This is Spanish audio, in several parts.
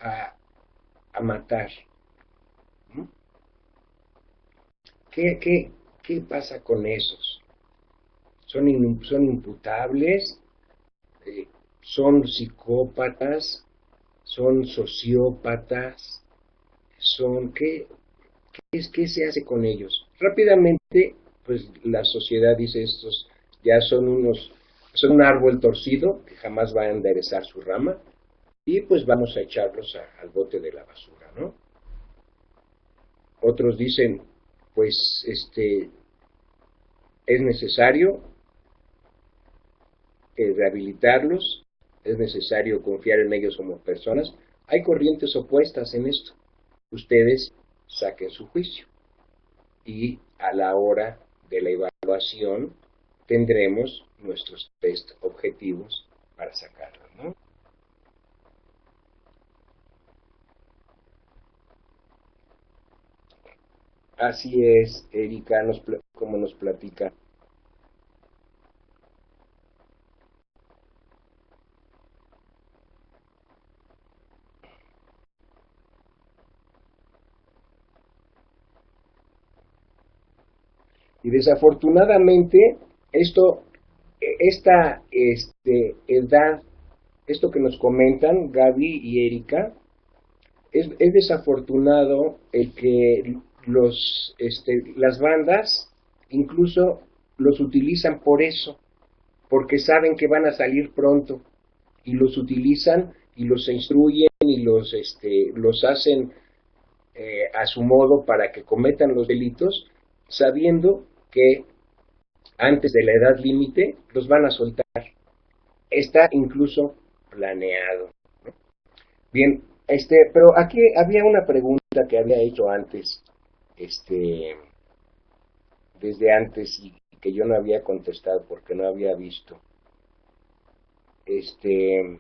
a, a matar. ¿No? ¿Qué, qué, ¿Qué pasa con esos? Son imputables? Eh, ¿Son psicópatas? ¿Son sociópatas? ¿Qué se hace con ellos? Rápidamente, pues la sociedad dice estos ya son un árbol torcido que jamás va a enderezar su rama y pues vamos a echarlos al bote de la basura, ¿no? Otros dicen, pues es necesario rehabilitarlos, es necesario confiar en ellos como personas. Hay corrientes opuestas en esto. Ustedes saquen su juicio y a la hora de la evaluación tendremos nuestros test objetivos para sacarlo, ¿no? Así es, Erika, como nos platica. Y desafortunadamente, esta edad, esto que nos comentan Gaby y Erika, es desafortunado el que las bandas incluso los utilizan por eso, porque saben que van a salir pronto y los utilizan y los instruyen y los hacen a su modo para que cometan los delitos, sabiendo que antes de la edad límite los van a soltar. Está incluso planeado. Bien, pero aquí había una pregunta que había hecho antes, este, desde antes y que yo no había contestado porque no había visto. Este,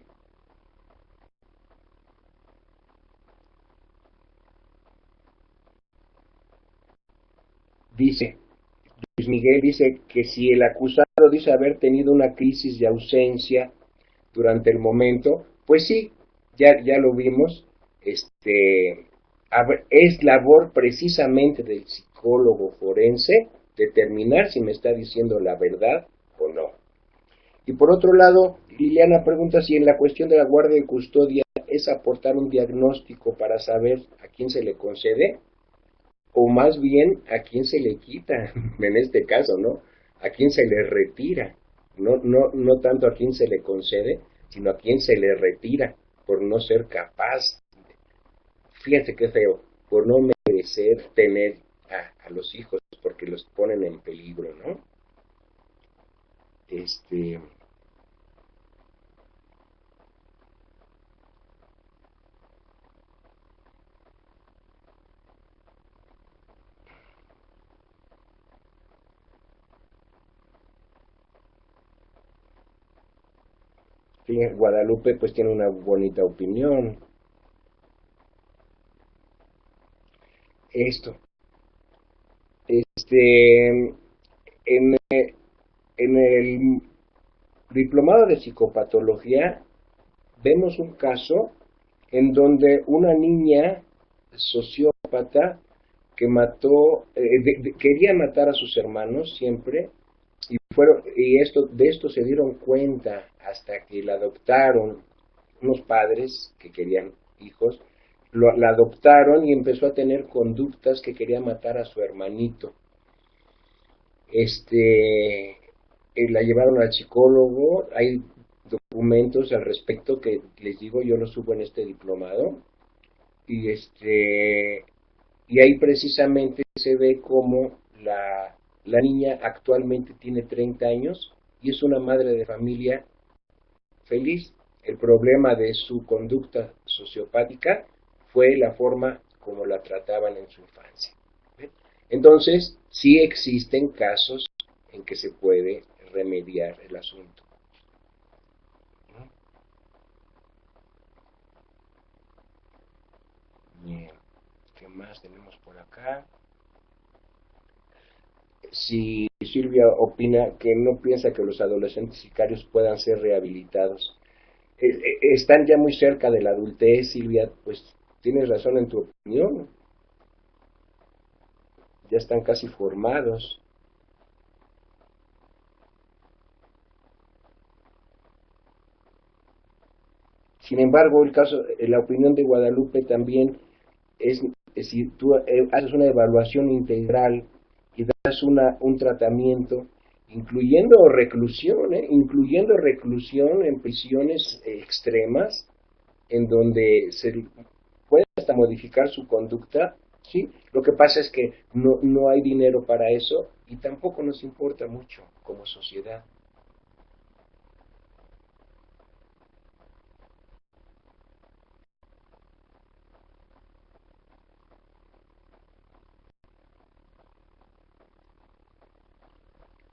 dice, Luis Miguel dice que si el acusado dice haber tenido una crisis de ausencia durante el momento, pues sí, ya lo vimos, es labor precisamente del psicólogo forense determinar si me está diciendo la verdad o no. Y por otro lado, Liliana pregunta si en la cuestión de la guardia y custodia es aportar un diagnóstico para saber a quién se le concede o más bien a quién se le quita, en este caso, ¿no? A quién se le retira, no tanto a quién se le concede, sino a quién se le retira por no ser capaz, fíjense qué feo, por no merecer tener a los hijos porque los ponen en peligro, ¿no? Este, Guadalupe pues tiene una bonita opinión. Esto, en, en el diplomado de psicopatología vemos un caso en donde una niña sociópata que mató, quería matar a sus hermanos siempre, de esto se dieron cuenta hasta que la adoptaron unos padres que querían hijos, la adoptaron y empezó a tener conductas que quería matar a su hermanito. La llevaron al psicólogo, hay documentos al respecto que les digo, yo los subo en este diplomado, y y ahí precisamente se ve cómo la niña actualmente tiene 30 años y es una madre de familia feliz. El problema de su conducta sociopática fue la forma como la trataban en su infancia. Entonces, sí existen casos en que se puede remediar el asunto. Bien, ¿qué más tenemos por acá? Si Silvia opina que no piensa que los adolescentes sicarios puedan ser rehabilitados. están ya muy cerca de la adultez, Silvia, pues tienes razón en tu opinión, ya están casi formados. Sin embargo, la opinión de Guadalupe también es si tú haces una evaluación integral y das un tratamiento, incluyendo reclusión en prisiones extremas, en donde se puede hasta modificar su conducta, ¿sí? Lo que pasa es que no hay dinero para eso y tampoco nos importa mucho como sociedad.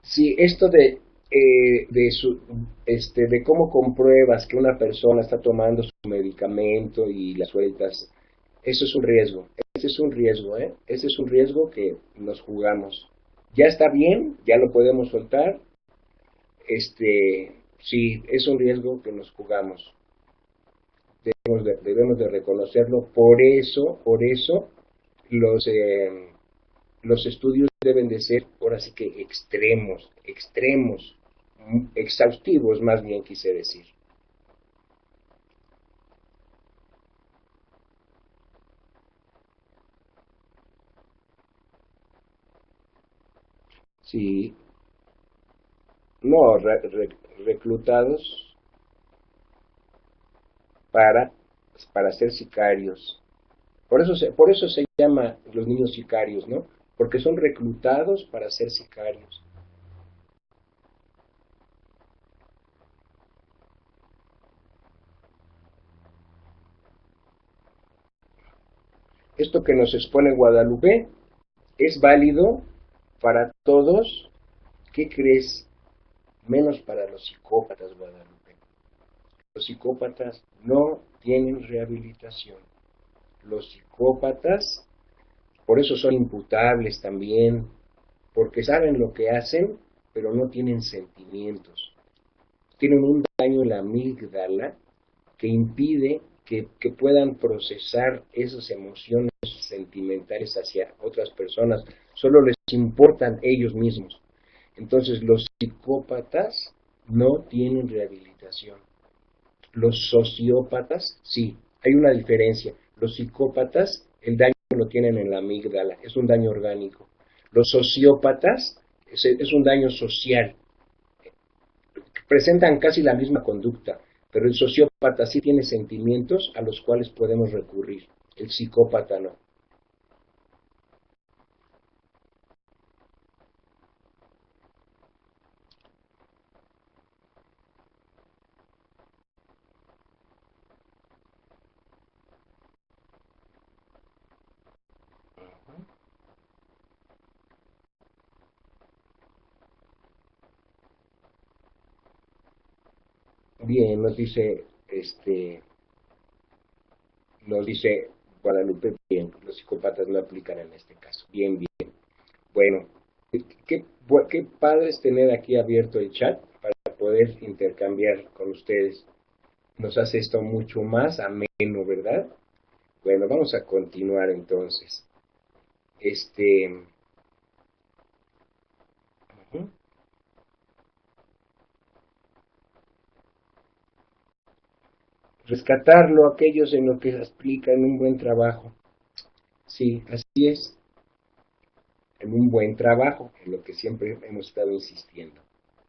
Sí, esto de cómo compruebas que una persona está tomando su medicamento y la sueltas, eso es un riesgo. Ese es un riesgo, ¿eh? Ese es un riesgo que nos jugamos. Ya está bien, ya lo podemos soltar. Sí, es un riesgo que nos jugamos. Debemos de reconocerlo. Por eso, los, eh, los estudios deben de ser, ahora sí que extremos, exhaustivos más bien quise decir. Sí, no, reclutados para, para ser sicarios. Por eso se llama los niños sicarios, ¿no? Porque son reclutados para ser sicarios. Esto que nos expone Guadalupe es válido para todos. ¿Qué crees? Menos para los psicópatas, Guadalupe. Los psicópatas no tienen rehabilitación. Los psicópatas, por eso son imputables también, porque saben lo que hacen, pero no tienen sentimientos. Tienen un daño en la amígdala que impide que puedan procesar esas emociones sentimentales hacia otras personas. Solo les importan ellos mismos. Entonces los psicópatas no tienen rehabilitación. Los sociópatas, sí, hay una diferencia. Los psicópatas, el daño lo tienen en la amígdala, es un daño orgánico. Los sociópatas es un daño social, presentan casi la misma conducta, pero el sociópata sí tiene sentimientos a los cuales podemos recurrir, el psicópata no. Bien, nos dice Guadalupe, bien, los psicópatas no aplican en este caso. Bien, bien. Bueno, qué padre es tener aquí abierto el chat para poder intercambiar con ustedes. Nos hace esto mucho más ameno, ¿verdad? Bueno, vamos a continuar entonces. Este, uh-huh. Rescatarlo aquellos en lo que explican un buen trabajo. Sí, así es, en un buen trabajo, en lo que siempre hemos estado insistiendo,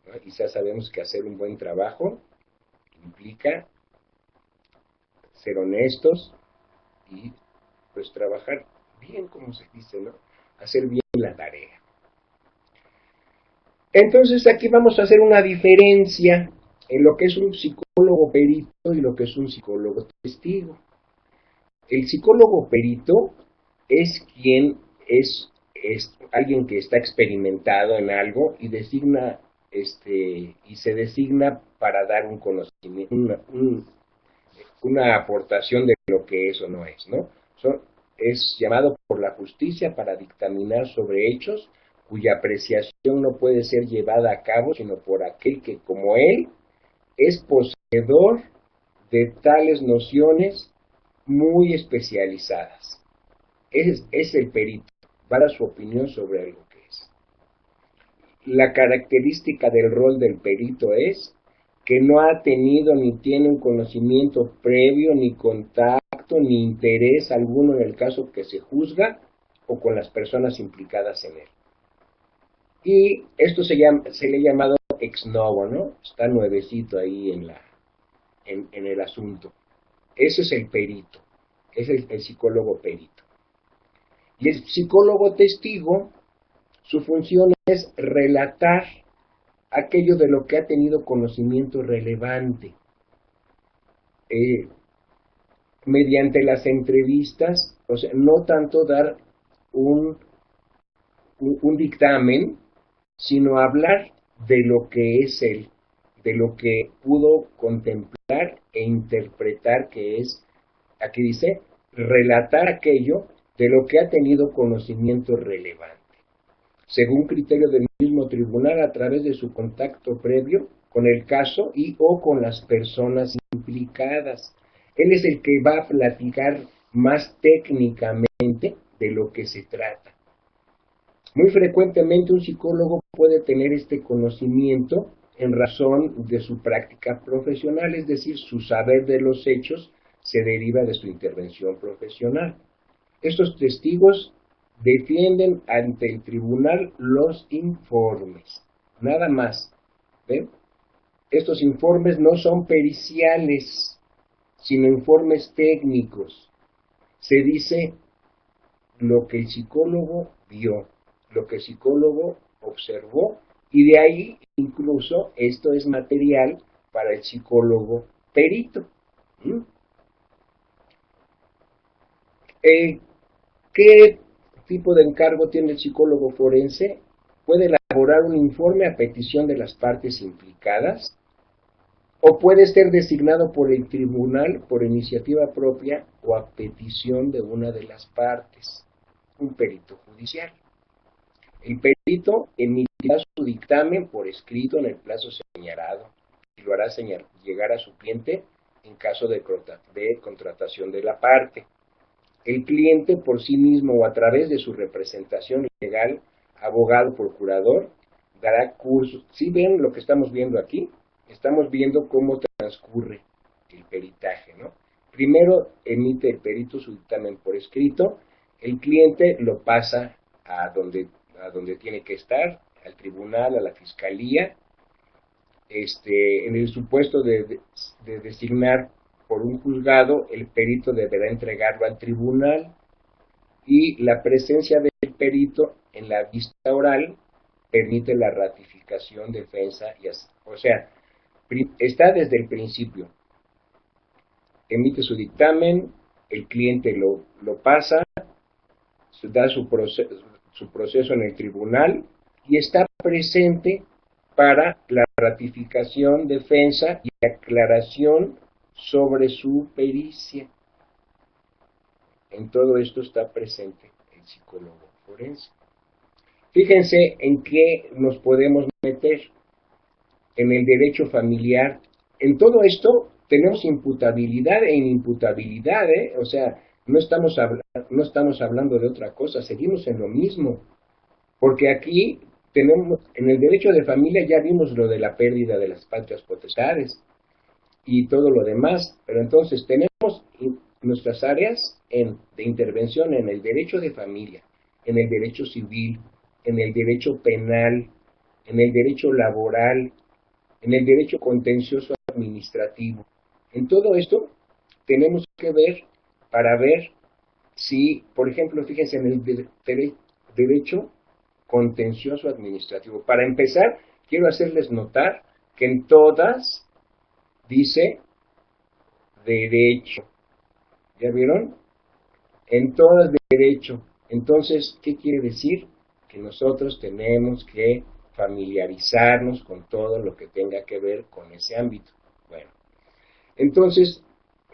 ¿no? Y ya sabemos que hacer un buen trabajo implica ser honestos y pues trabajar bien, como se dice, ¿no? Hacer bien la tarea. Entonces aquí vamos a hacer una diferencia en lo que es un psicólogo perito y lo que es un psicólogo testigo. El psicólogo perito es quien es alguien que está experimentado en algo y y se designa para dar un conocimiento, una aportación de lo que es o no es, ¿no? Es llamado por la justicia para dictaminar sobre hechos cuya apreciación no puede ser llevada a cabo sino por aquel que, como él, es poseedor de tales nociones muy especializadas. Es el perito, para su opinión sobre algo que es. La característica del rol del perito es que no ha tenido ni tiene un conocimiento previo, ni contacto, ni interés alguno en el caso que se juzga o con las personas implicadas en él. Y esto se le ha llamado ex novo, ¿no? Está nuevecito ahí en el asunto. Ese es el perito, es el psicólogo perito. Y el psicólogo testigo, su función es relatar aquello de lo que ha tenido conocimiento relevante. Mediante las entrevistas, o sea, no tanto dar un dictamen, sino hablar de lo que es él, de lo que pudo contemplar e interpretar, que es, aquí dice, relatar aquello de lo que ha tenido conocimiento relevante, según criterio del mismo tribunal a través de su contacto previo con el caso y o con las personas implicadas. Él es el que va a platicar más técnicamente de lo que se trata. Muy frecuentemente un psicólogo puede tener este conocimiento en razón de su práctica profesional, es decir, su saber de los hechos se deriva de su intervención profesional. Estos testigos defienden ante el tribunal los informes, nada más. ¿Ven? Estos informes no son periciales, sino informes técnicos. Se dice lo que el psicólogo vio, lo que el psicólogo observó, y de ahí incluso esto es material para el psicólogo perito. ¿Mm? ¿Qué tipo de encargo tiene el psicólogo forense? Puede elaborar un informe a petición de las partes implicadas o puede ser designado por el tribunal por iniciativa propia o a petición de una de las partes, un perito judicial. El perito emitirá su dictamen por escrito en el plazo señalado y lo hará llegar a su cliente en caso de contratación de la parte. El cliente por sí mismo o a través de su representación legal, abogado, procurador, dará cursos. ¿Sí ven lo que estamos viendo aquí? Estamos viendo cómo transcurre el peritaje, ¿no? Primero emite el perito su dictamen por escrito, el cliente lo pasa a donde tiene que estar, al tribunal, a la fiscalía, en el supuesto de designar por un juzgado, el perito deberá entregarlo al tribunal y la presencia del perito en la vista oral permite la ratificación, defensa y así. O sea, está desde el principio. Emite su dictamen, el cliente lo pasa, da su proceso en el tribunal y está presente para la ratificación, defensa y aclaración sobre su pericia. En todo esto está presente el psicólogo forense. Fíjense en qué nos podemos meter en el derecho familiar. En todo esto tenemos imputabilidad e inimputabilidad, ¿eh? O sea, no estamos hablando de otra cosa, seguimos en lo mismo. Porque aquí tenemos, en el derecho de familia ya vimos lo de la pérdida de las patrias potestades y todo lo demás, pero entonces tenemos nuestras áreas de intervención en el derecho de familia, en el derecho civil, en el derecho penal, en el derecho laboral, en el derecho contencioso administrativo. En todo esto tenemos que ver para ver si, por ejemplo, fíjense en el derecho contencioso administrativo. Para empezar, quiero hacerles notar que en todas dice derecho. ¿Ya vieron? En todas derecho. Entonces, ¿qué quiere decir? Que nosotros tenemos que familiarizarnos con todo lo que tenga que ver con ese ámbito. Bueno, entonces,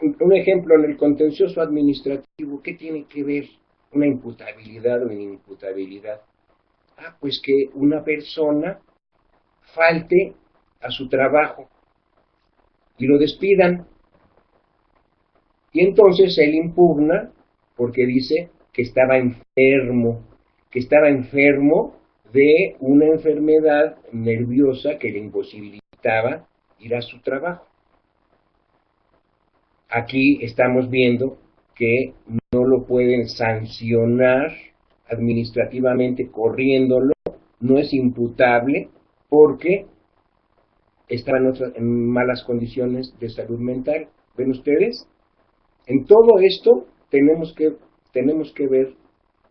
un ejemplo en el contencioso administrativo, ¿qué tiene que ver una imputabilidad o inimputabilidad? Pues que una persona falte a su trabajo y lo despidan. Y entonces él impugna porque dice que estaba enfermo de una enfermedad nerviosa que le imposibilitaba ir a su trabajo. Aquí estamos viendo que no lo pueden sancionar administrativamente corriéndolo, no es imputable porque estaba en malas condiciones de salud mental. ¿Ven ustedes? En todo esto tenemos que ver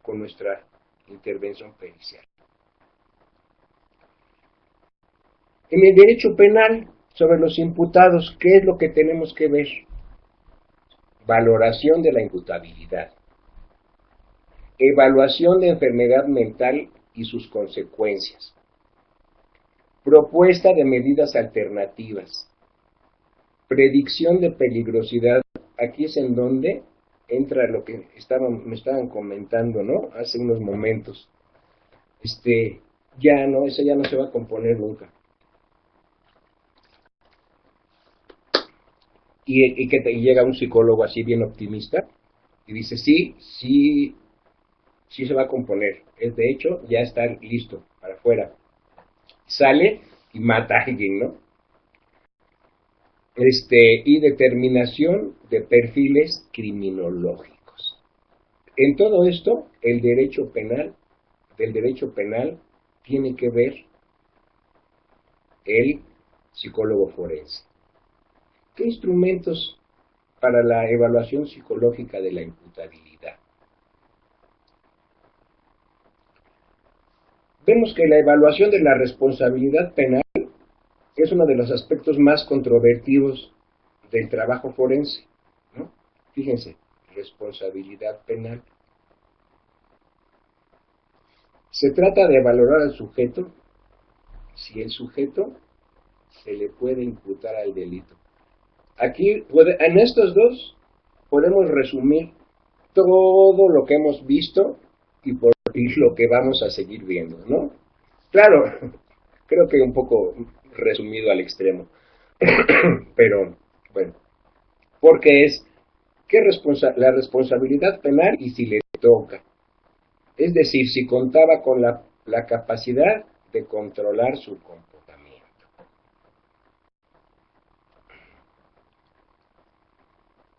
con nuestra intervención pericial. En el derecho penal, sobre los imputados, ¿qué es lo que tenemos que ver? Valoración de la imputabilidad, evaluación de enfermedad mental y sus consecuencias, propuesta de medidas alternativas, predicción de peligrosidad. Aquí es en donde entra lo que me estaban comentando, ¿no? Hace unos momentos. Eso ya no se va a componer nunca. Y llega un psicólogo así bien optimista y dice, sí se va a componer. De hecho, ya está listo para afuera. Sale y mata a alguien, ¿no? Y determinación de perfiles criminológicos. En todo esto, del derecho penal, tiene que ver el psicólogo forense. ¿Qué instrumentos para la evaluación psicológica de la imputabilidad? Vemos que la evaluación de la responsabilidad penal es uno de los aspectos más controvertidos del trabajo forense, ¿no? Fíjense, responsabilidad penal. Se trata de valorar al sujeto si el sujeto se le puede imputar al delito. Aquí, en estos dos, podemos resumir todo lo que hemos visto y lo que vamos a seguir viendo, ¿no? Claro, creo que un poco resumido al extremo, pero bueno, porque es la responsabilidad penal y si le toca. Es decir, si contaba con la capacidad de controlar su comportamiento.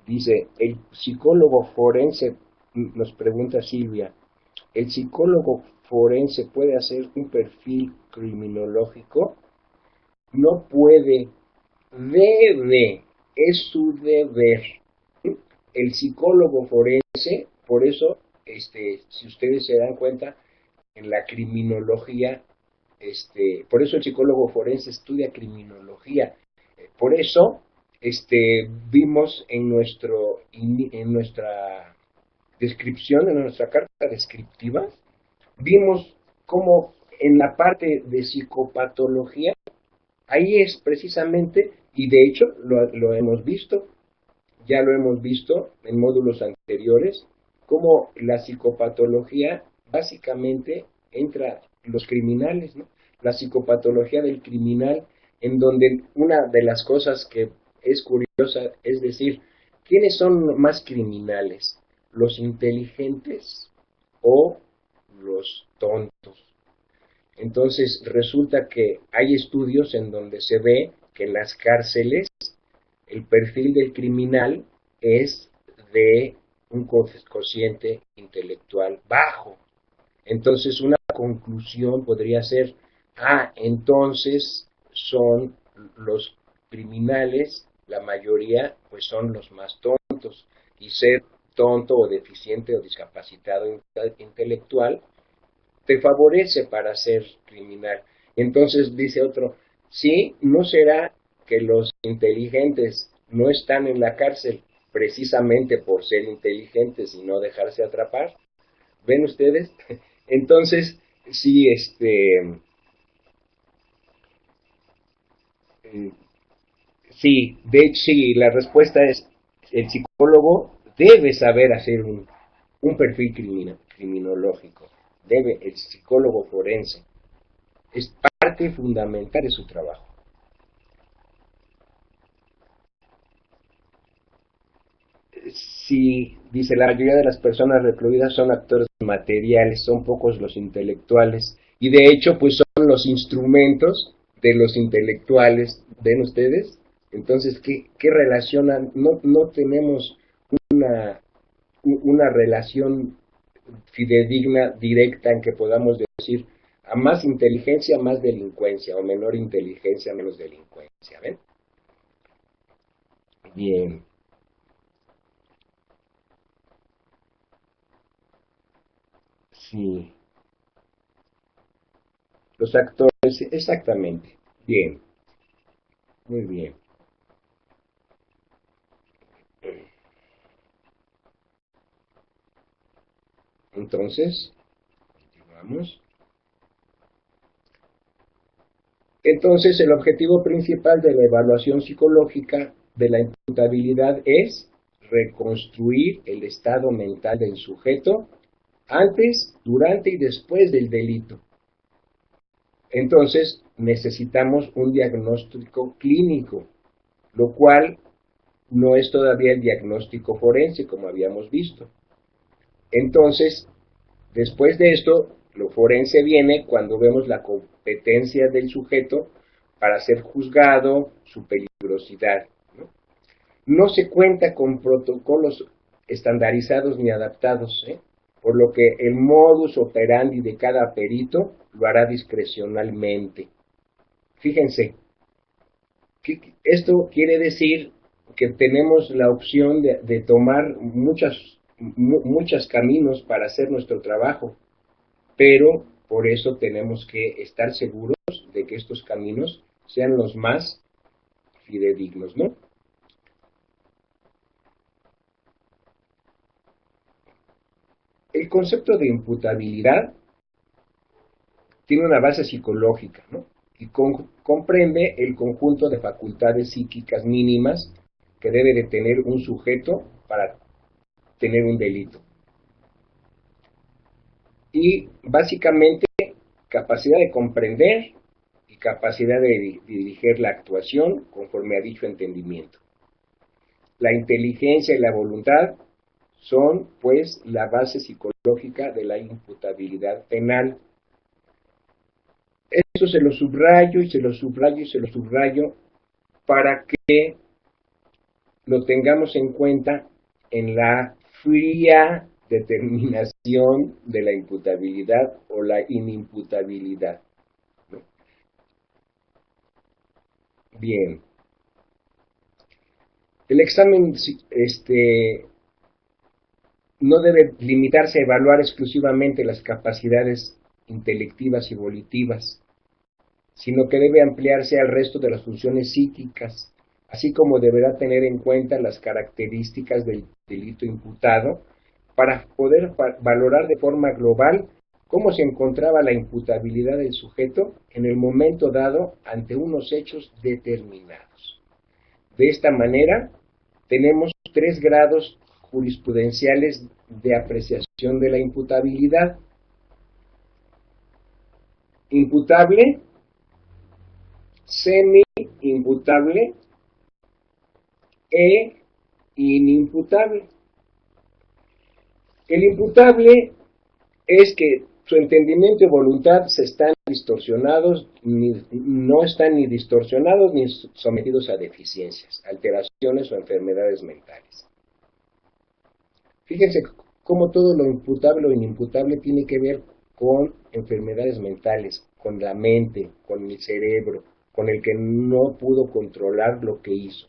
Dice, el psicólogo forense, nos pregunta Silvia, ¿el psicólogo forense puede hacer un perfil criminológico? No puede, debe, es su deber. El psicólogo forense, por eso, si ustedes se dan cuenta, en la criminología, por eso el psicólogo forense estudia criminología. Por eso, vimos en nuestra descripción, en nuestra carta descriptiva, vimos cómo en la parte de psicopatología, ahí es precisamente, y de hecho lo hemos visto, ya lo hemos visto en módulos anteriores, cómo la psicopatología básicamente entra los criminales, ¿no? La psicopatología del criminal, en donde una de las cosas que es curiosa es decir, ¿quiénes son más criminales? ¿Los inteligentes o los tontos? Entonces resulta que hay estudios en donde se ve que en las cárceles el perfil del criminal es de un cociente intelectual bajo. Entonces una conclusión podría ser, entonces son los criminales, la mayoría, pues son los más tontos. Y ser tonto o deficiente o discapacitado intelectual te favorece para ser criminal. Entonces dice otro, sí, ¿no será que los inteligentes no están en la cárcel precisamente por ser inteligentes y no dejarse atrapar? ¿Ven ustedes? Entonces, sí, sí, la respuesta es, el psicólogo debe saber hacer un perfil criminológico, el psicólogo forense, es parte fundamental de su trabajo. Sí, dice, la mayoría de las personas recluidas son actores materiales, son pocos los intelectuales. Y de hecho, pues son los instrumentos de los intelectuales, ¿ven ustedes? Entonces, ¿qué relacionan? No tenemos una, una relación fidedigna, directa, en que podamos decir, a más inteligencia, más delincuencia, o menor inteligencia, menos delincuencia, ¿ven? Bien, sí. Los actores, exactamente. Bien, muy bien. Entonces, continuamos. Entonces, el objetivo principal de la evaluación psicológica de la imputabilidad es reconstruir el estado mental del sujeto antes, durante y después del delito. Entonces, necesitamos un diagnóstico clínico, lo cual no es todavía el diagnóstico forense, como habíamos visto. Entonces, después de esto, lo forense viene cuando vemos la competencia del sujeto para ser juzgado, su peligrosidad. No, no se cuenta con protocolos estandarizados ni adaptados, por lo que el modus operandi de cada perito lo hará discrecionalmente. Fíjense, esto quiere decir que tenemos la opción de tomar muchos caminos para hacer nuestro trabajo, pero por eso tenemos que estar seguros de que estos caminos sean los más fidedignos, ¿no? El concepto de imputabilidad tiene una base psicológica, ¿no? Y comprende el conjunto de facultades psíquicas mínimas que debe de tener un sujeto para tener un delito. Y básicamente capacidad de comprender y capacidad de dirigir la actuación conforme a dicho entendimiento. La inteligencia y la voluntad son, pues, la base psicológica de la imputabilidad penal. Esto se lo subrayo y se lo subrayo y se lo subrayo para que lo tengamos en cuenta en la fría determinación de la imputabilidad o la inimputabilidad, ¿no? Bien, el examen no debe limitarse a evaluar exclusivamente las capacidades intelectivas y volitivas, sino que debe ampliarse al resto de las funciones psíquicas, así como deberá tener en cuenta las características del delito imputado para poder valorar de forma global cómo se encontraba la imputabilidad del sujeto en el momento dado ante unos hechos determinados. De esta manera, tenemos tres grados jurisprudenciales de apreciación de la imputabilidad. Imputable, semi-imputable e inimputable. El imputable es que su entendimiento y voluntad se están distorsionados, no están ni distorsionados ni sometidos a deficiencias, alteraciones o enfermedades mentales. Fíjense cómo todo lo imputable o inimputable tiene que ver con enfermedades mentales, con la mente, con el cerebro, con el que no pudo controlar lo que hizo.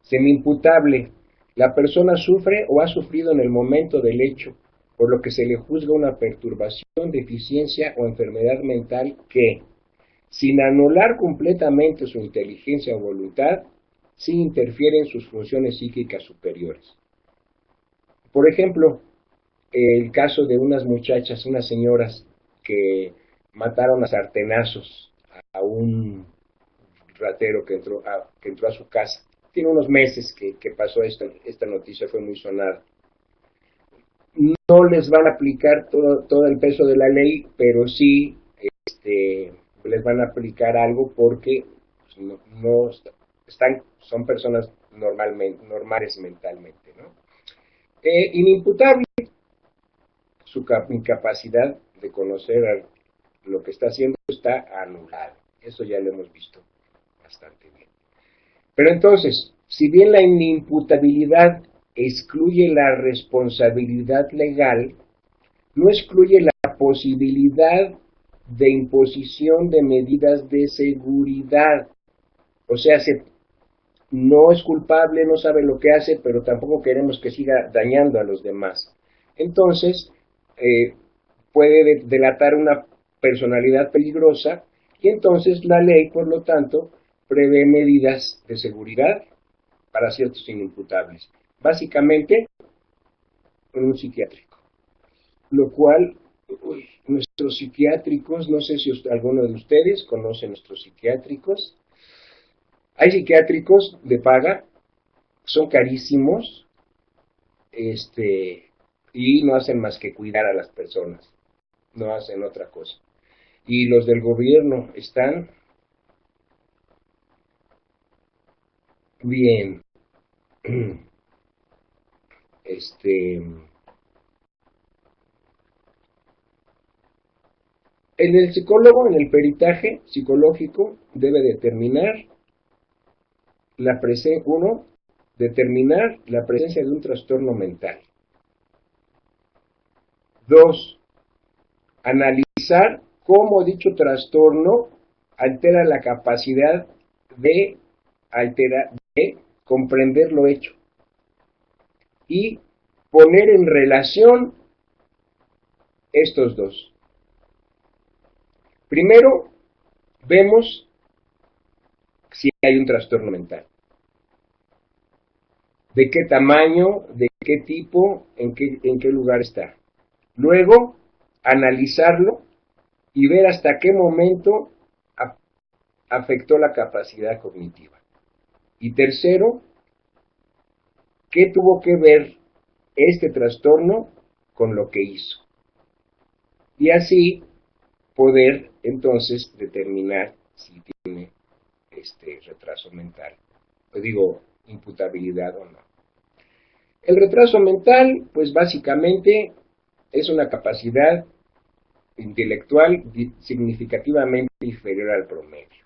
Semi-imputable, la persona sufre o ha sufrido en el momento del hecho, por lo que se le juzga una perturbación, deficiencia o enfermedad mental que, sin anular completamente su inteligencia o voluntad, sí interfiere en sus funciones psíquicas superiores. Por ejemplo, el caso de unas muchachas, unas señoras que mataron a sartenazos a un ratero que entró a su casa. Tiene unos meses que pasó esta noticia, fue muy sonada. No les van a aplicar todo el peso de la ley, pero sí les van a aplicar algo porque pues, no están, son personas normales mentalmente, ¿no? Inimputable, su incapacidad de conocer lo que está haciendo está anulado. Eso ya lo hemos visto bastante bien. Pero entonces, si bien la inimputabilidad excluye la responsabilidad legal, no excluye la posibilidad de imposición de medidas de seguridad. O sea, no es culpable, no sabe lo que hace, pero tampoco queremos que siga dañando a los demás. Entonces, puede delatar una personalidad peligrosa y entonces la ley, por lo tanto, prevé medidas de seguridad para ciertos inimputables. Básicamente, en un psiquiátrico. Lo cual, nuestros psiquiátricos, no sé si alguno de ustedes conoce nuestros psiquiátricos. Hay psiquiátricos de paga, son carísimos, y no hacen más que cuidar a las personas, no hacen otra cosa. Y los del gobierno están bien, en el psicólogo, en el peritaje psicológico, debe determinar determinar la presencia de un trastorno mental. 2. Analizar cómo dicho trastorno altera la capacidad de comprender lo hecho y poner en relación estos dos. Primero, vemos si hay un trastorno mental. ¿De qué tamaño? ¿De qué tipo? ¿En qué lugar está? Luego, analizarlo y ver hasta qué momento afectó la capacidad cognitiva. Y tercero, ¿qué tuvo que ver este trastorno con lo que hizo? Y así poder entonces determinar si tiene retraso mental, imputabilidad o no. El retraso mental, pues básicamente es una capacidad intelectual significativamente inferior al promedio.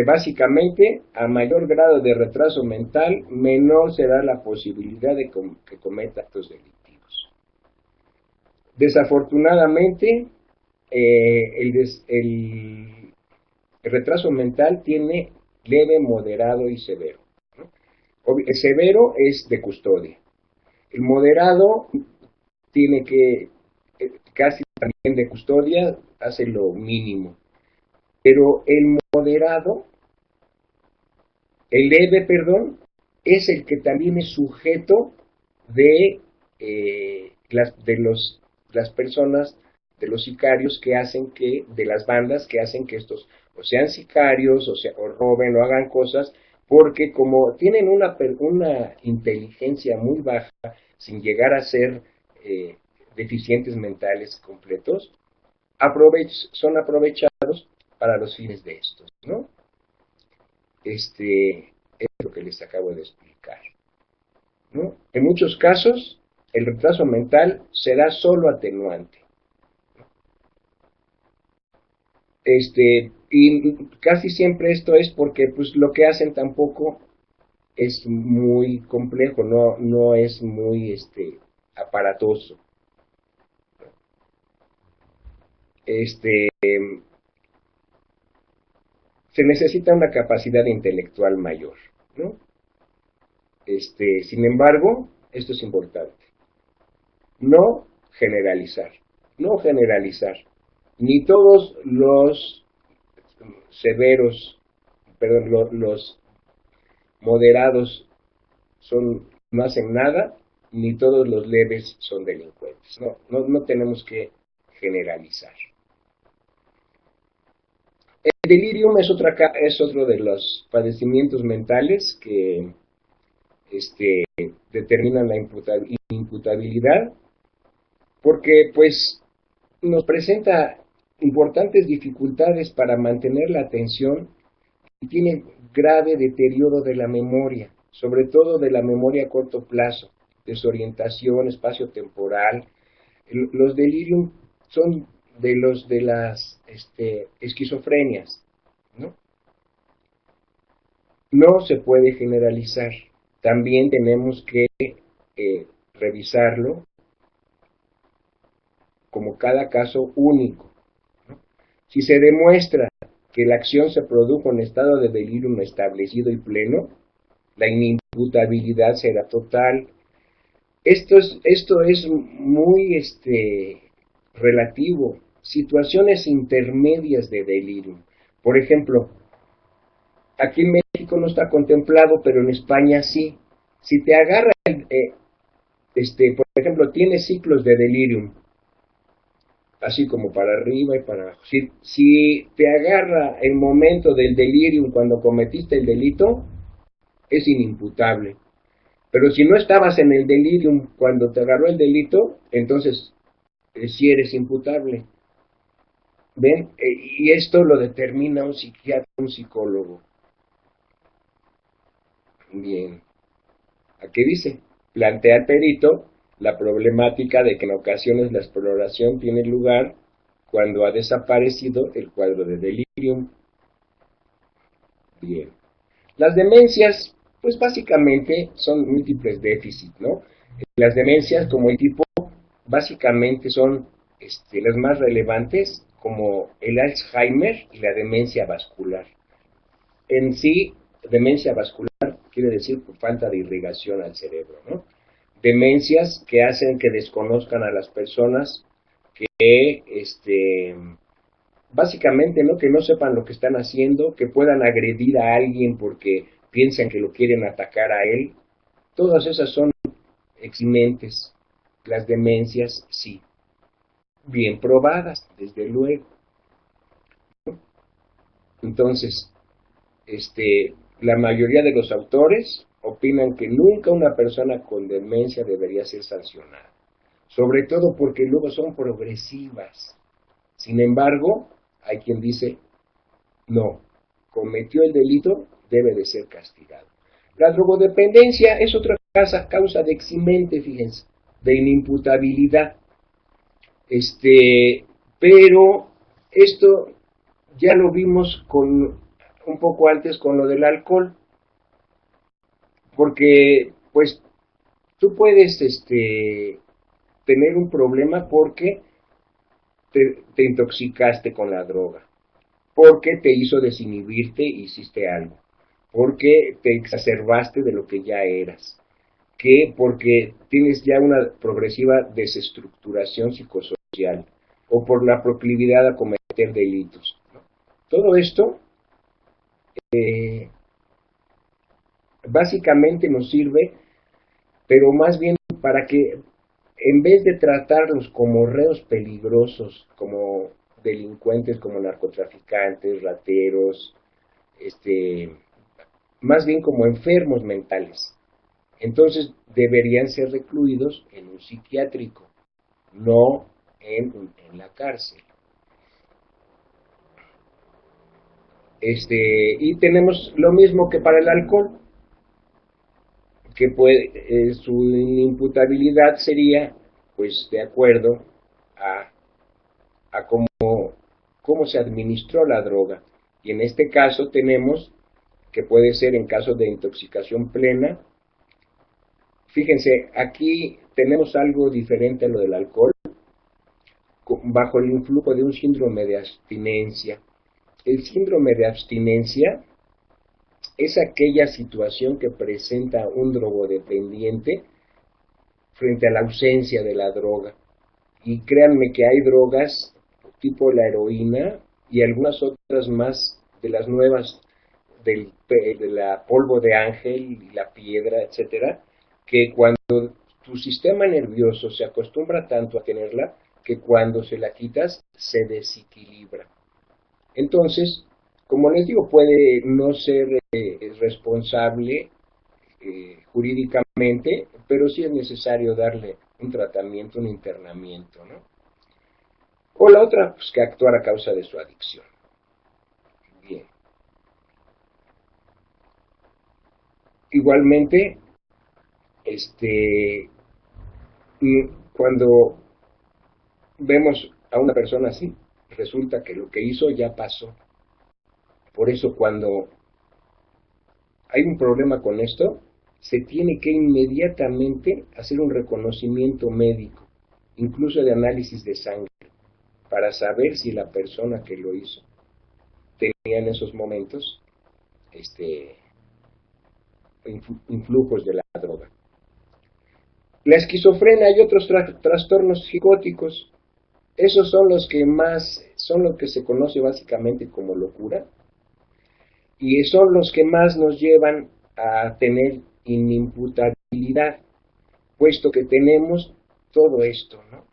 Básicamente, a mayor grado de retraso mental, menor será la posibilidad de que cometa actos delictivos. Desafortunadamente, el retraso mental tiene leve, moderado y severo, ¿no? El severo es de custodia. El moderado tiene que, casi también de custodia, hace lo mínimo. Pero el leve, es el que también es sujeto de las personas, de los sicarios de las bandas que hacen que estos o sean sicarios, o roben, o hagan cosas, porque como tienen una inteligencia muy baja, sin llegar a ser deficientes mentales completos, son aprovechados para los fines de estos, ¿no? Es lo que les acabo de explicar, ¿no? En muchos casos, el retraso mental será solo atenuante. Y casi siempre esto es porque pues lo que hacen tampoco es muy complejo, no es muy aparatoso. Se necesita una capacidad intelectual mayor, ¿no? Sin embargo, esto es importante. No generalizar, no generalizar. Ni todos los severos, los moderados no hacen nada, ni todos los leves son delincuentes. No tenemos que generalizar. El delirium es otro de los padecimientos mentales que determinan la imputabilidad, porque pues nos presenta importantes dificultades para mantener la atención y tiene grave deterioro de la memoria, sobre todo de la memoria a corto plazo, desorientación espacio-temporal. Los delirium son de las esquizofrenias, ¿no? No se puede generalizar. También tenemos que revisarlo como cada caso único, ¿no? Si se demuestra que la acción se produjo en estado de delirium establecido y pleno, la inimputabilidad será total. Esto es muy relativo. Situaciones intermedias de delirium. Por ejemplo, aquí en México no está contemplado, pero en España sí. Si te agarra, por ejemplo, tienes ciclos de delirium, así como para arriba y para abajo. Si te agarra el momento del delirium cuando cometiste el delito, es inimputable. Pero si no estabas en el delirium cuando te agarró el delito, entonces sí eres imputable. ¿Ven? Y esto lo determina un psiquiatra, un psicólogo. Bien. ¿A qué dice? Plantea el perito la problemática de que en ocasiones la exploración tiene lugar cuando ha desaparecido el cuadro de delirium. Bien. Las demencias, pues básicamente son múltiples déficits, ¿no? Las demencias como el tipo, básicamente son las más relevantes, como el Alzheimer y la demencia vascular. En sí, demencia vascular quiere decir por falta de irrigación al cerebro, ¿no? Demencias que hacen que desconozcan a las personas, que básicamente, ¿no?, que no sepan lo que están haciendo, que puedan agredir a alguien porque piensan que lo quieren atacar a él. Todas esas son eximentes. Las demencias sí, bien probadas, desde luego. Entonces, la mayoría de los autores opinan que nunca una persona con demencia debería ser sancionada, sobre todo porque luego son progresivas. Sin embargo, hay quien dice, no, cometió el delito, debe de ser castigado. La drogodependencia es otra causa de eximente, fíjense, de inimputabilidad. Pero esto ya lo vimos un poco antes con lo del alcohol, porque pues tú puedes tener un problema porque te intoxicaste con la droga, porque te hizo desinhibirte y hiciste algo, porque te exacerbaste de lo que ya eras, que porque tienes ya una progresiva desestructuración psicosocial, o por la proclividad a cometer delitos, ¿no? Todo esto básicamente nos sirve, pero más bien para que en vez de tratarlos como reos peligrosos, como delincuentes, como narcotraficantes, rateros, más bien como enfermos mentales. Entonces deberían ser recluidos en un psiquiátrico, no en la cárcel. Y tenemos lo mismo que para el alcohol, que su imputabilidad sería, pues, de acuerdo a cómo se administró la droga. Y en este caso tenemos que puede ser en caso de intoxicación plena. Fíjense, aquí tenemos algo diferente a lo del alcohol, bajo el influjo de un síndrome de abstinencia. El síndrome de abstinencia es aquella situación que presenta un drogodependiente frente a la ausencia de la droga. Y créanme que hay drogas tipo la heroína y algunas otras más de las nuevas, de la polvo de ángel y la piedra, etcétera, que cuando tu sistema nervioso se acostumbra tanto a tenerla, que cuando se la quitas se desequilibra. Entonces, como les digo, puede no ser responsable jurídicamente, pero sí es necesario darle un tratamiento, un internamiento, ¿no? O la otra, pues que actuar a causa de su adicción. Bien. igualmente, cuando vemos a una persona así, resulta que lo que hizo ya pasó. Por eso cuando hay un problema con esto, se tiene que inmediatamente hacer un reconocimiento médico, incluso de análisis de sangre, para saber si la persona que lo hizo tenía en esos momentos influjos de la droga. La esquizofrenia y otros trastornos psicóticos, esos son los que más, son lo que se conoce básicamente como locura, y son los que más nos llevan a tener inimputabilidad, puesto que tenemos todo esto, ¿no?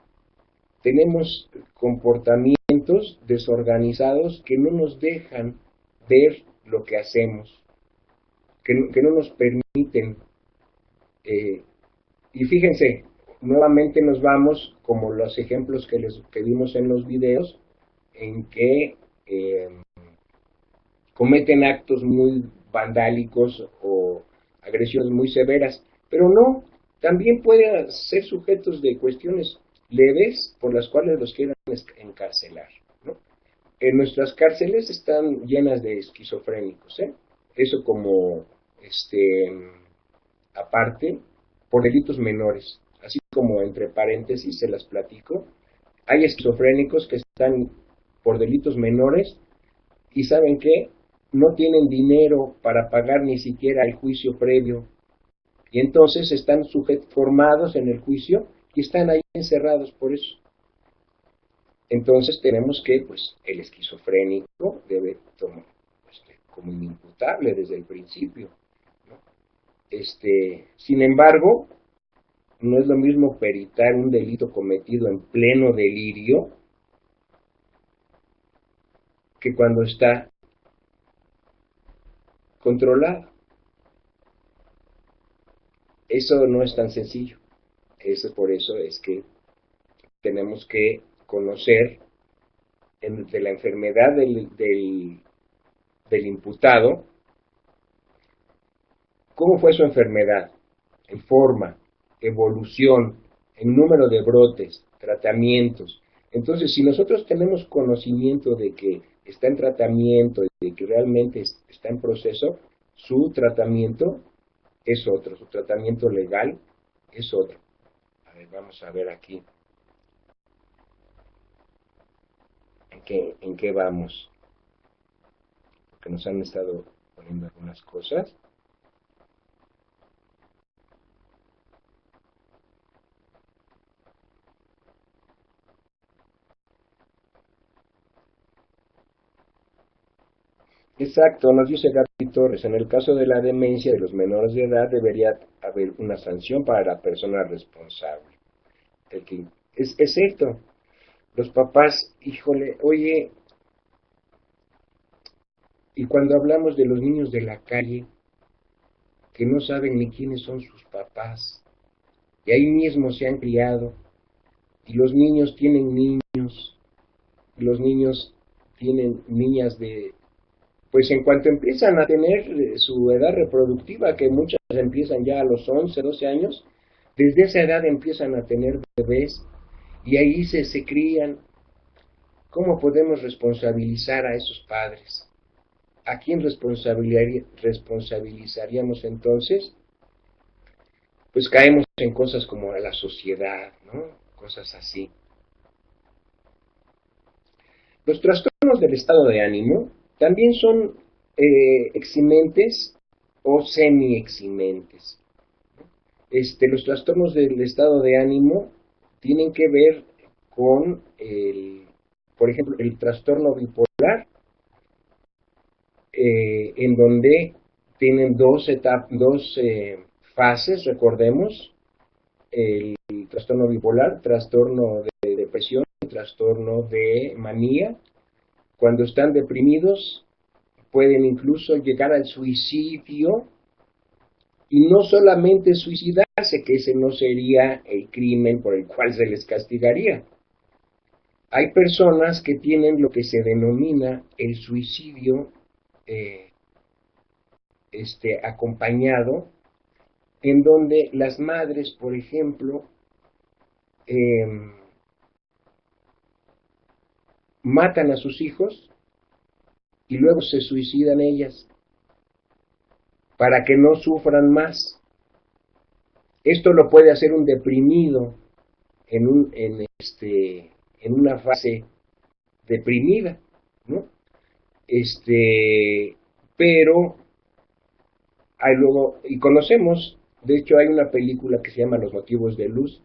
Tenemos comportamientos desorganizados que no nos dejan ver lo que hacemos, que no nos permiten. Y fíjense, nuevamente nos vamos, como los ejemplos que vimos en los videos, en que cometen actos muy vandálicos o agresiones muy severas, pero no, también pueden ser sujetos de cuestiones leves por las cuales los quieran encarcelar, ¿no? En nuestras cárceles están llenas de esquizofrénicos, ¿eh? Eso como aparte, por delitos menores, así como entre paréntesis se las platico, hay esquizofrénicos que están por delitos menores y ¿saben qué? No tienen dinero para pagar ni siquiera el juicio previo. Y entonces están formados en el juicio y están ahí encerrados por eso. Entonces tenemos que, pues, el esquizofrénico debe tomar como inimputable desde el principio, ¿no? Sin embargo, no es lo mismo peritar un delito cometido en pleno delirio que cuando está controlado. Eso no es tan sencillo. Por eso es que tenemos que conocer de la enfermedad del imputado, cómo fue su enfermedad, en forma, evolución, en número de brotes, tratamientos. Entonces, si nosotros tenemos conocimiento de que está en tratamiento, de que realmente está en proceso, su tratamiento es otro, su tratamiento legal es otro. A ver, vamos a ver aquí en qué vamos, porque nos han estado poniendo algunas cosas. Exacto, nos dice Gaby Torres, en el caso de la demencia de los menores de edad debería haber una sanción para la persona responsable. Es cierto, los papás, híjole, oye, y cuando hablamos de los niños de la calle, que no saben ni quiénes son sus papás, y ahí mismo se han criado, y los niños tienen niños, y los niños tienen niñas pues en cuanto empiezan a tener su edad reproductiva, que muchas empiezan ya a los 11, 12 años, desde esa edad empiezan a tener bebés y ahí se crían. ¿Cómo podemos responsabilizar a esos padres? ¿A quién responsabilizaríamos entonces? Pues caemos en cosas como la sociedad, ¿no? Cosas así. Los trastornos del estado de ánimo también son eximentes o semi-eximentes. Los trastornos del estado de ánimo tienen que ver con, por ejemplo, el trastorno bipolar, en donde tienen dos fases, recordemos, el trastorno bipolar, trastorno de depresión y trastorno de manía. Cuando están deprimidos, pueden incluso llegar al suicidio, y no solamente suicidarse, que ese no sería el crimen por el cual se les castigaría. Hay personas que tienen lo que se denomina el suicidio acompañado, en donde las madres, por ejemplo, eh, matan a sus hijos y luego se suicidan ellas para que no sufran más. Esto lo puede hacer un deprimido en una fase deprimida, ¿no? Pero hay luego, y conocemos, de hecho hay una película que se llama Los motivos de luz,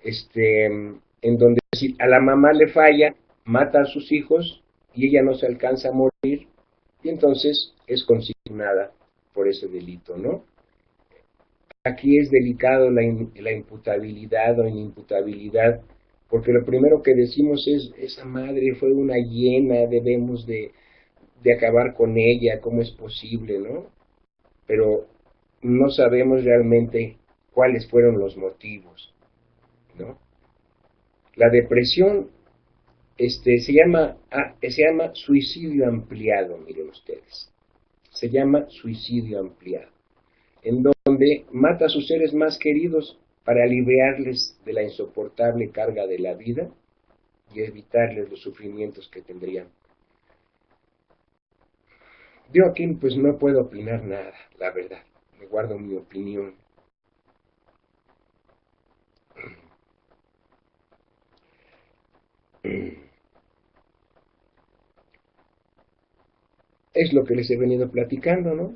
en donde si a la mamá le falla, mata a sus hijos y ella no se alcanza a morir, y entonces es consignada por ese delito, ¿no? Aquí es delicado la imputabilidad o inimputabilidad, porque lo primero que decimos es, esa madre fue una hiena, debemos de acabar con ella, ¿cómo es posible, no? Pero no sabemos realmente cuáles fueron los motivos, ¿no? La depresión se llama suicidio ampliado, miren ustedes. Se llama suicidio ampliado, en donde mata a sus seres más queridos para aliviarles de la insoportable carga de la vida y evitarles los sufrimientos que tendrían. Yo aquí pues no puedo opinar nada, la verdad, me guardo mi opinión. Es lo que les he venido platicando, ¿no?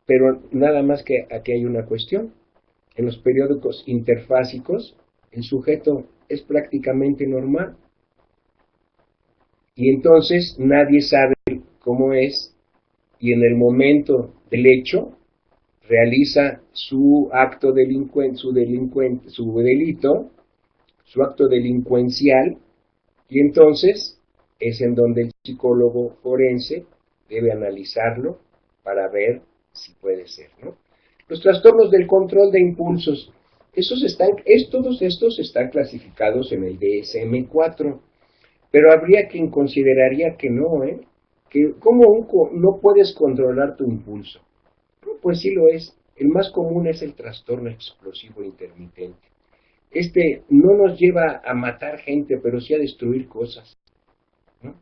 Pero nada más que aquí hay una cuestión. En los periódicos interfásicos, el sujeto es prácticamente normal. Y entonces nadie sabe cómo es, y en el momento del hecho realiza su acto delincuente, su delito, su acto delincuencial, y entonces es en donde el psicólogo forense debe analizarlo para ver si puede ser, ¿no? Los trastornos del control de impulsos, todos estos están clasificados en el DSM-4, pero habría quien consideraría que no, ¿eh? Que no puedes controlar tu impulso. No, pues sí lo es. El más común es el trastorno explosivo intermitente. No nos lleva a matar gente, pero sí a destruir cosas, ¿no?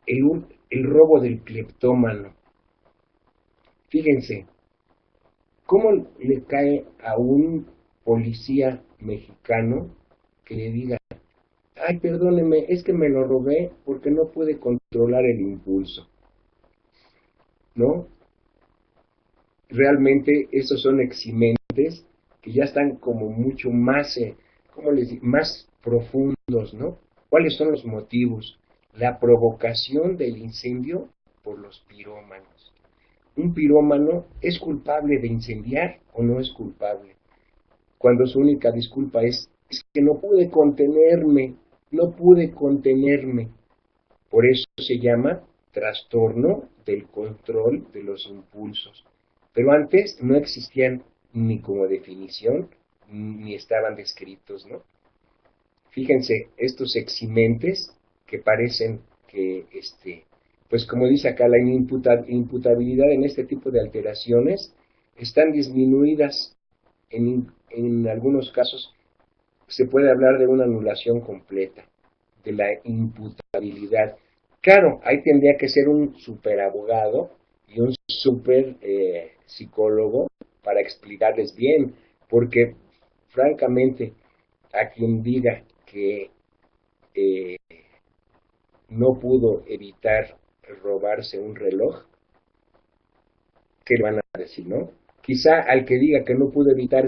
El robo del cleptómano. Fíjense, ¿cómo le cae a un policía mexicano que le diga, ay, perdóneme, es que me lo robé porque no pude controlar el impulso, ¿no? Realmente esos son eximentes que ya están como mucho más, ¿cómo les digo? Más profundos, ¿no? ¿Cuáles son los motivos? La provocación del incendio por los pirómanos. ¿Un pirómano es culpable de incendiar o no es culpable? Cuando su única disculpa es que no pude contenerme, no pude contenerme. Por eso se llama trastorno del control de los impulsos. Pero antes no existían ni como definición, ni estaban descritos, ¿no? Fíjense, estos eximentes que parecen que, pues como dice acá, la imputabilidad en este tipo de alteraciones están disminuidas. En algunos casos se puede hablar de una anulación completa de la imputabilidad. Claro, ahí tendría que ser un superabogado y un super psicólogo para explicarles bien, porque francamente a quien diga que eh, no pudo evitar robarse un reloj, ¿qué le van a decir, no? Quizá al que diga que no pudo evitar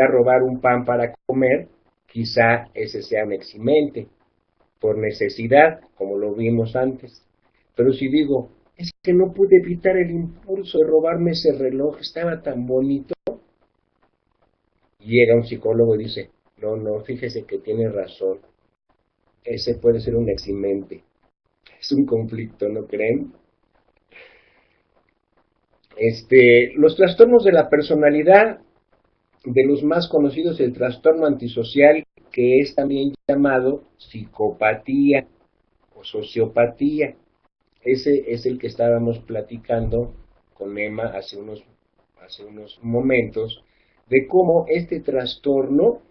robar un pan para comer, quizá ese sea un eximente, por necesidad, como lo vimos antes. Pero si digo, es que no pude evitar el impulso de robarme ese reloj, estaba tan bonito, y llega un psicólogo y dice, no, no, fíjese que tiene razón, ese puede ser un eximente. Es un conflicto, ¿no creen? Los trastornos de la personalidad, de los más conocidos, el trastorno antisocial, que es también llamado psicopatía o sociopatía. Ese es el que estábamos platicando con Emma hace unos momentos, de cómo este trastorno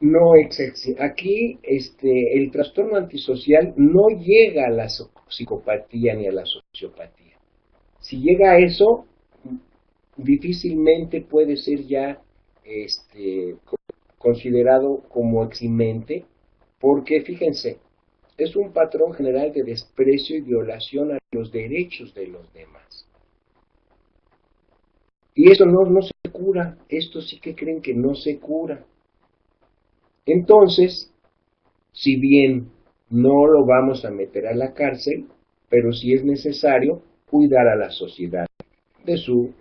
no existe. Aquí el trastorno antisocial no llega a la psicopatía ni a la sociopatía. Si llega a eso, difícilmente puede ser ya considerado como eximente, porque fíjense, es un patrón general de desprecio y violación a los derechos de los demás. Y eso no se cura, estos sí que creen que no se cura. Entonces, si bien no lo vamos a meter a la cárcel, pero sí es necesario cuidar a la sociedad de su,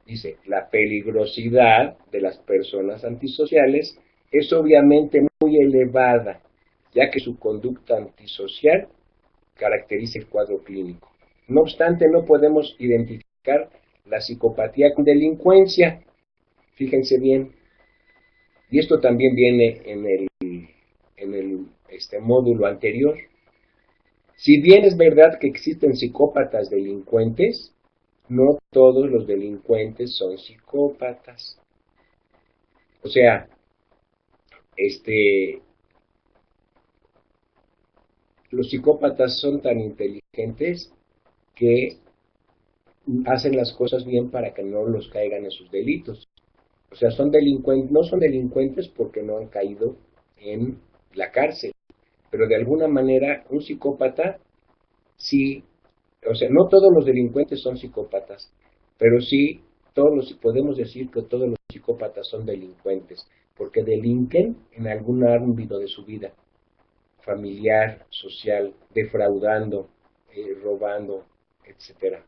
dice, la peligrosidad de las personas antisociales es obviamente muy elevada, ya que su conducta antisocial caracteriza el cuadro clínico. No obstante, no podemos identificar la psicopatía con delincuencia, fíjense bien, y esto también viene en el módulo anterior. Si bien es verdad que existen psicópatas delincuentes, no todos los delincuentes son psicópatas. O sea, los psicópatas son tan inteligentes que hacen las cosas bien para que no los caigan en sus delitos. O sea, son delincuentes, no son delincuentes porque no han caído en la cárcel, pero de alguna manera un psicópata sí, o sea, no todos los delincuentes son psicópatas, pero sí podemos decir que todos los psicópatas son delincuentes, porque delinquen en algún ámbito de su vida, familiar, social, defraudando, robando, etcétera.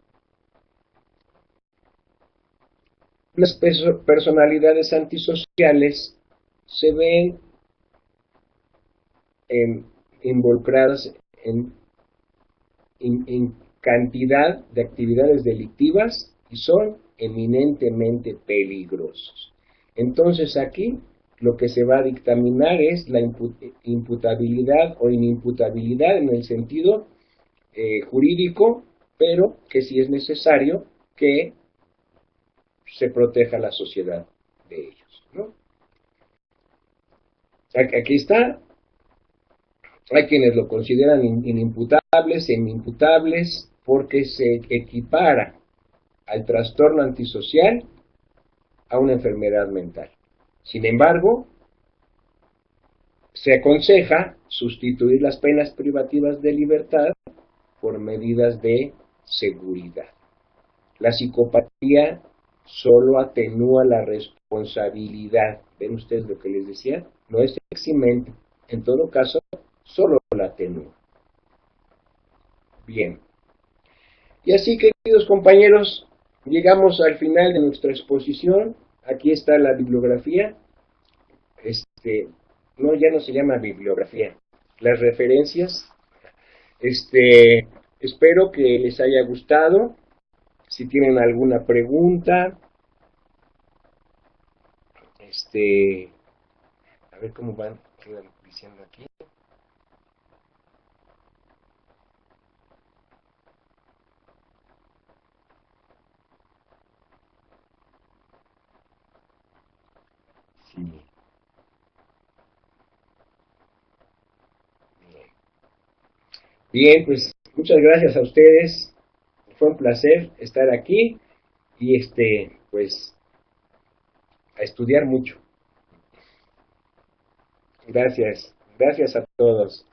Las personalidades antisociales se ven involucradas en cantidad de actividades delictivas y son eminentemente peligrosos. Entonces aquí lo que se va a dictaminar es la imputabilidad o inimputabilidad en el sentido jurídico, pero que sí es necesario que se proteja la sociedad de ellos, ¿no? Aquí está, hay quienes lo consideran inimputables, semi-imputables, porque se equipara al trastorno antisocial a una enfermedad mental. Sin embargo, se aconseja sustituir las penas privativas de libertad por medidas de seguridad. La psicopatía solo atenúa la responsabilidad. ¿Ven ustedes lo que les decía? No es eximente. En todo caso, solo la atenúa. Bien. Y así, queridos compañeros, llegamos al final de nuestra exposición. Aquí está la bibliografía. No, ya no se llama bibliografía. Las referencias. Espero que les haya gustado. Si tienen alguna pregunta, a ver cómo van diciendo aquí. Sí. Bien, pues muchas gracias a ustedes. Fue un placer estar aquí y pues a estudiar mucho. Gracias. Gracias a todos.